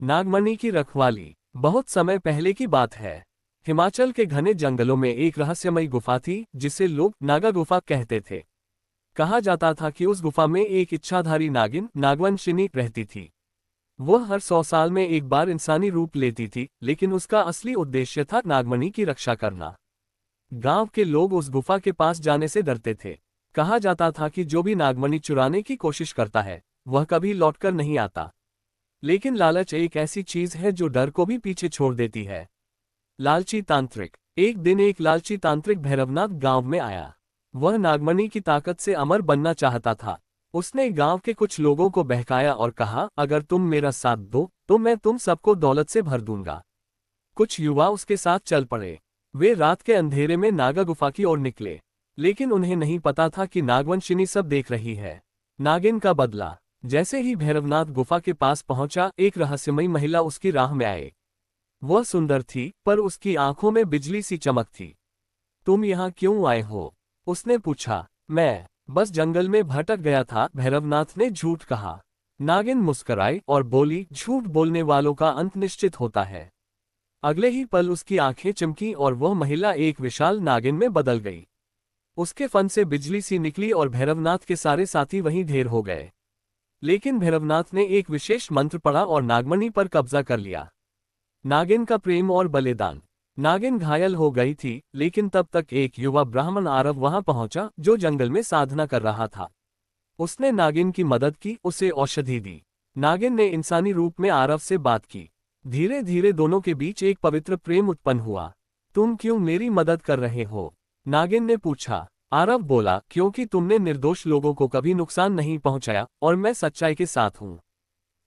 नागमणि की रखवाली। बहुत समय पहले की बात है। हिमाचल के घने जंगलों में एक रहस्यमयी गुफा थी जिसे लोग नागा गुफा कहते थे। कहा जाता था कि उस गुफा में एक इच्छाधारी नागिन नागवंशिनी रहती थी। वह हर 100 साल में एक बार इंसानी रूप लेती थी, लेकिन उसका असली उद्देश्य था नागमणि की रक्षा करना। गांव के लोग उस गुफा के पास जाने से डरते थे। कहा जाता था कि जो भी नागमणि चुराने की कोशिश करता है वह कभी लौटकर नहीं आता। लेकिन लालच एक ऐसी चीज है जो डर को भी पीछे छोड़ देती है। लालची तांत्रिक। एक दिन एक लालची तांत्रिक भैरवनाथ गांव में आया। वह नागमणि की ताकत से अमर बनना चाहता था। उसने गांव के कुछ लोगों को बहकाया और कहा, अगर तुम मेरा साथ दो तो मैं तुम सबको दौलत से भर दूंगा। कुछ युवा उसके साथ चल पड़े। वे रात के अंधेरे में नागा गुफा की ओर निकले, लेकिन उन्हें नहीं पता था कि नागवंशिनी सब देख रही है। नागिन का बदला। जैसे ही भैरवनाथ गुफा के पास पहुंचा, एक रहस्यमयी महिला उसकी राह में आए। वह सुंदर थी, पर उसकी आंखों में बिजली सी चमक थी। तुम यहाँ क्यों आए हो? उसने पूछा। मैं बस जंगल में भटक गया था, भैरवनाथ ने झूठ कहा। नागिन मुस्कुराई और बोली, झूठ बोलने वालों का अंत निश्चित होता है। अगले ही पल उसकी आंखें चमकी और वह महिला एक विशाल नागिन में बदल गई। उसके फन से बिजली सी निकली और भैरवनाथ के सारे साथी वहीं ढेर हो गए। लेकिन भैरवनाथ ने एक विशेष मंत्र पढ़ा और नागमणि पर कब्जा कर लिया। नागिन का प्रेम और बलिदान। नागिन घायल हो गई थी, लेकिन तब तक एक युवा ब्राह्मण आरव वहां पहुंचा जो जंगल में साधना कर रहा था। उसने नागिन की मदद की, उसे औषधि दी। नागिन ने इंसानी रूप में आरव से बात की। धीरे धीरे दोनों के बीच एक पवित्र प्रेम उत्पन्न हुआ। तुम क्यों मेरी मदद कर रहे हो? नागिन ने पूछा। आरव बोला, क्योंकि तुमने निर्दोष लोगों को कभी नुकसान नहीं पहुंचाया और मैं सच्चाई के साथ हूं।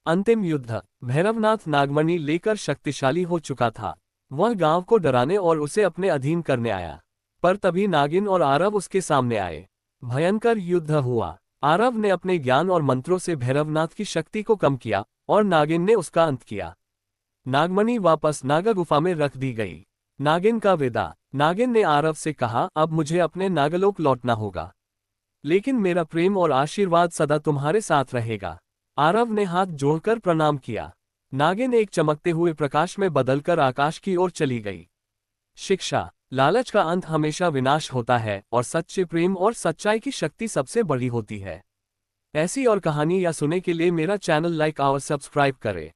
अंतिम युद्ध। भैरवनाथ नागमणि लेकर शक्तिशाली हो चुका था। वह गांव को डराने और उसे अपने अधीन करने आया। पर तभी नागिन और आरव उसके सामने आए। भयंकर युद्ध हुआ। आरव ने अपने ज्ञान और मंत्रों से भैरवनाथ की शक्ति को कम किया और नागिन ने उसका अंत किया। नागमणि वापस नागा गुफा में रख दी गई। नागिन का विदा। नागिन ने आरव से कहा, अब मुझे अपने नागलोक लौटना होगा, लेकिन मेरा प्रेम और आशीर्वाद सदा तुम्हारे साथ रहेगा। आरव ने हाथ जोड़कर प्रणाम किया। नागिन एक चमकते हुए प्रकाश में बदलकर आकाश की ओर चली गई। शिक्षा। लालच का अंत हमेशा विनाश होता है और सच्चे प्रेम और सच्चाई की शक्ति सबसे बड़ी होती है। ऐसी और कहानी या सुने के लिए मेरा चैनल लाइक और सब्सक्राइब करें।